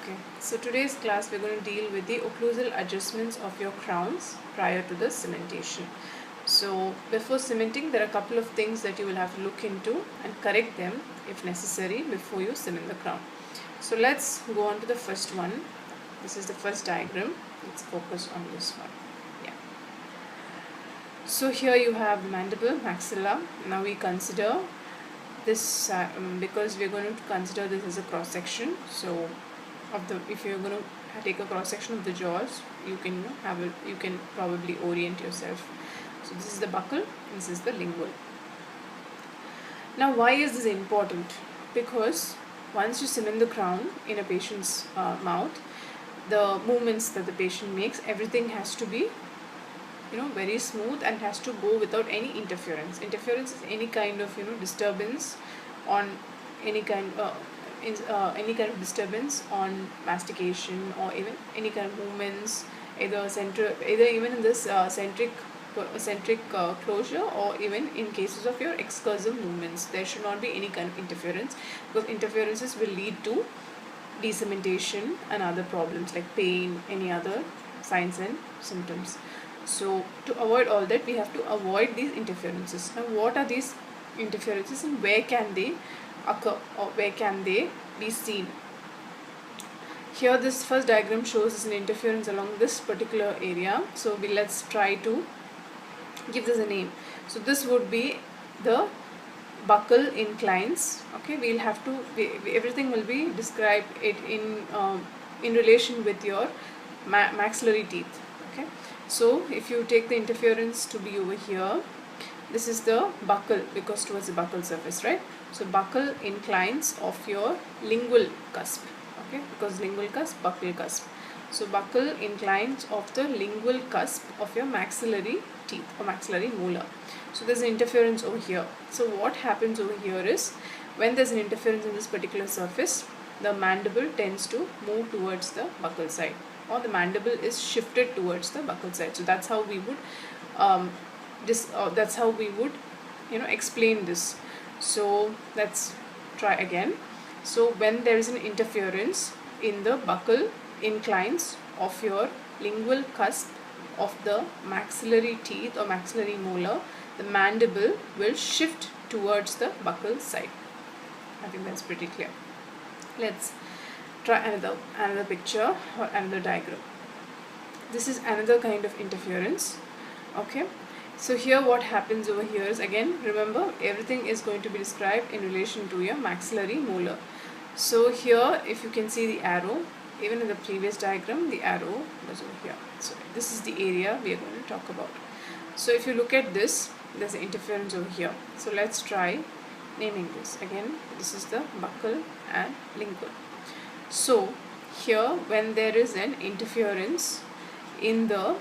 Okay, so today's class we're going to deal with the occlusal adjustments of your crowns prior to the cementation. So before cementing, there are a couple of things that you will have to look into and correct them if necessary before you cement the crown. So let's go on to the first one. This is the first diagram. Let's focus on this one. Yeah. So here you have the mandible, maxilla. Now we consider this because we're going to consider this as a cross section. So if you're going to take a cross section of the jaws, you can you can probably orient yourself. So this is the buccal, this is the lingual. Now why is this important? Because once you cement the crown in a patient's mouth, the movements that the patient makes, everything has to be very smooth and has to go without any interference. Interference is any kind of disturbance on any kind of disturbance on mastication, or even any kind of movements, either even in this centric closure, or even in cases of your excursive movements. There should not be any kind of interference, because interferences will lead to decementation and other problems like pain, any other signs and symptoms. So to avoid all that, we have to avoid these interferences. Now what are these interferences and where can they occur, or where can they be seen? Here this first diagram shows an interference along this particular area. So let's try to give this a name. So this would be the buccal inclines. Okay, we'll have to everything will be described it in relation with your maxillary teeth. Okay, so if you take the interference to be over here, this is the buccal, because towards the buccal surface, right? So buccal inclines of your lingual cusp. Okay, because lingual cusp, buccal cusp. So buccal inclines of the lingual cusp of your maxillary teeth or maxillary molar. So there's an interference over here. So what happens over here is, when there's an interference in this particular surface, the mandible tends to move towards the buccal side, or the mandible is shifted towards the buccal side. So that's how we would explain this. So let's try again. So when there is an interference in the buccal inclines of your lingual cusp of the maxillary teeth or maxillary molar, the mandible will shift towards the buccal side. I think that's pretty clear. Let's try another picture or another diagram. This is another kind of interference. Okay, so here what happens over here is, again remember, everything is going to be described in relation to your maxillary molar. So here if you can see the arrow, even in the previous diagram the arrow was over here. So this is the area we are going to talk about. So if you look at this, there's an interference over here. So let's try naming this. Again, this is the buccal and lingual. So here when there is an interference in the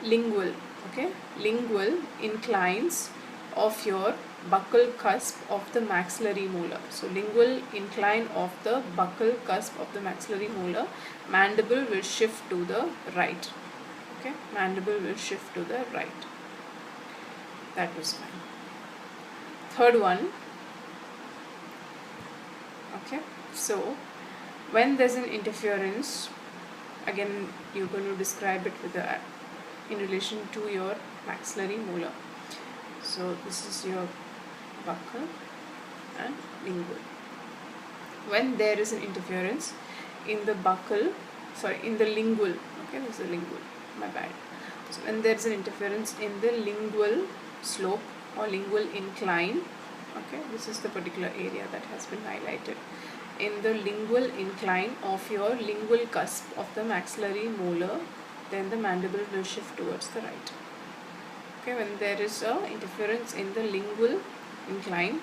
lingual, okay, lingual inclines of your buccal cusp of the maxillary molar. So lingual incline of the buccal cusp of the maxillary molar, mandible will shift to the right. Okay, mandible will shift to the right. That was fine. Third one. Okay, so when there's an interference, again you're going to describe it with in relation to your maxillary molar. So this is your buccal and lingual. When there is an interference in the in the lingual, okay, this is the lingual, my bad. So when there is an interference in the lingual slope or lingual incline, okay, this is the particular area that has been highlighted. In the lingual incline of your lingual cusp of the maxillary molar, then the mandible will shift towards the right. Okay, when there is a interference in the lingual incline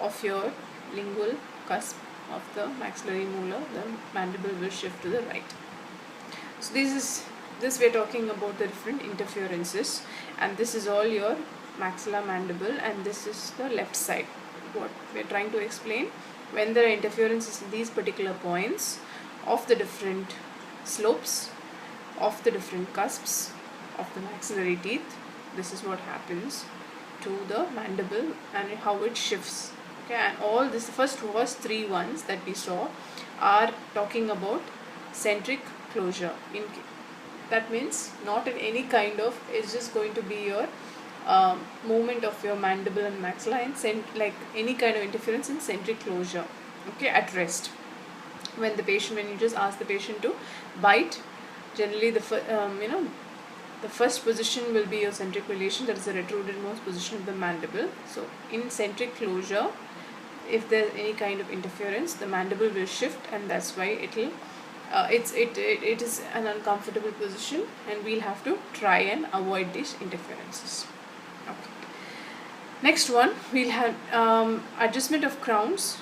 of your lingual cusp of the maxillary molar, the mandible will shift to the right. So this we're talking about the different interferences, and this is all your maxilla mandible, and this is the left side. What we're trying to explain, when there are interferences in these particular points of the different slopes of the different cusps of the maxillary teeth, this is what happens to the mandible and how it shifts Okay, and all this first was 3 ones that we saw are talking about centric closure. That means not in any kind of, it's just going to be your movement of your mandible and maxilla in like any kind of interference in centric closure. Okay, at rest. When you just ask the patient to bite, generally the first position will be your centric relation, that is the retrodermost position of the mandible. So in centric closure, if there is any kind of interference, the mandible will shift, and that's why it is an uncomfortable position, and we'll have to try and avoid these interferences. Okay. Next one, we'll have adjustment of crowns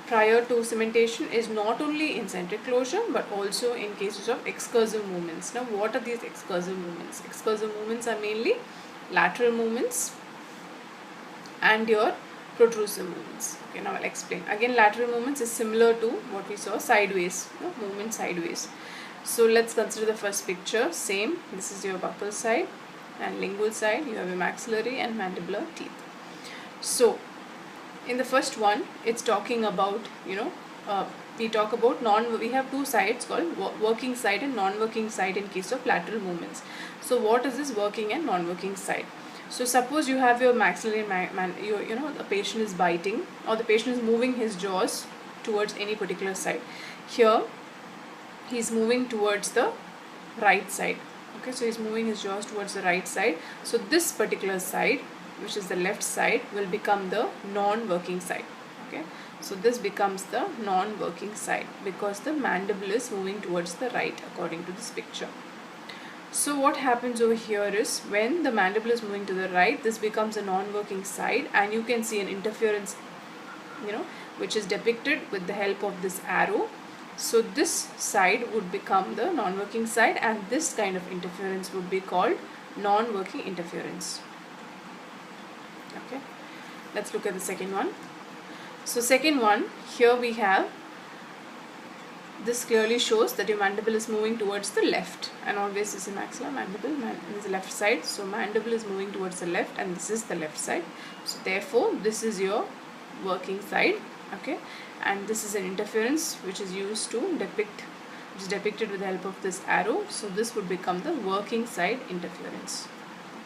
prior to cementation is not only in centric closure but also in cases of excursive movements. Now, what are these excursive movements? Excursive movements are mainly lateral movements and your protrusive movements. Okay, now I'll explain. Again, lateral movements is similar to what we saw sideways, movement sideways. So let's consider the first picture. Same, this is your buccal side and lingual side. You have your maxillary and mandibular teeth. So in the first one, it's talking about, we talk about we have two sides called working side and non-working side in case of lateral movements. So what is this working and non-working side? So suppose you have your maxillary, the patient is biting, or the patient is moving his jaws towards any particular side. Here, he's moving towards the right side. Okay, so he's moving his jaws towards the right side. So this particular side, which is the left side, will become the non-working side. Okay, so this becomes the non-working side because the mandible is moving towards the right according to this picture. So what happens over here is, when the mandible is moving to the right, this becomes a non-working side, and you can see an interference, which is depicted with the help of this arrow. So this side would become the non-working side, and this kind of interference would be called non-working interference. Okay, let's look at the second one. So second one, here we have, this clearly shows that your mandible is moving towards the left, and always this is maxilla, mandible, this is the left side. So mandible is moving towards the left, and this is the left side. So therefore this is your working side. Okay, and this is an interference which is used to depict, which is depicted with the help of this arrow. So this would become the working side interference.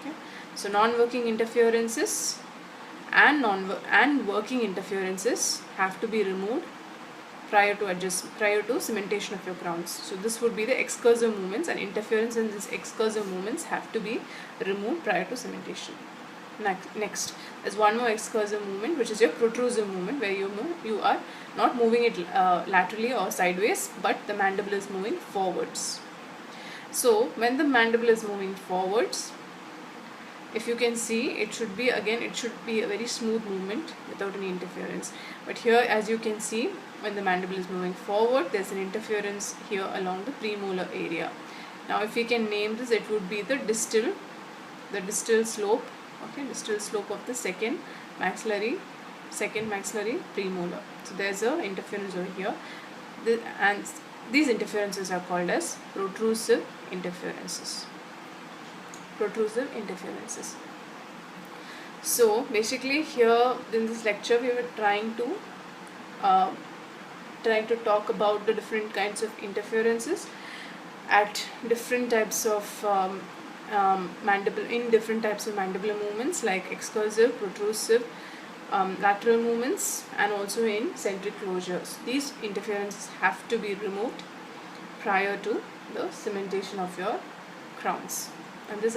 Okay, so non-working interferences and working interferences have to be removed prior to cementation of your crowns. So this would be the excursive movements, and interference in these excursive movements have to be removed prior to cementation. Next, there's one more excursive movement, which is your protrusive movement, where you are not moving it laterally or sideways, but the mandible is moving forwards. So when the mandible is moving forwards, if you can see, it should be a very smooth movement without any interference. But here, as you can see, when the mandible is moving forward, there's an interference here along the premolar area. Now if we can name this, it would be the distal slope. Okay, distal slope of the second maxillary premolar. So there's a interference over here, and these interferences are called as protrusive interferences. So basically, here in this lecture we were trying to talk about the different kinds of interferences at different types of different types of mandibular movements, like excursive, protrusive, lateral movements, and also in centric closures. These interferences have to be removed prior to the cementation of your crowns, and this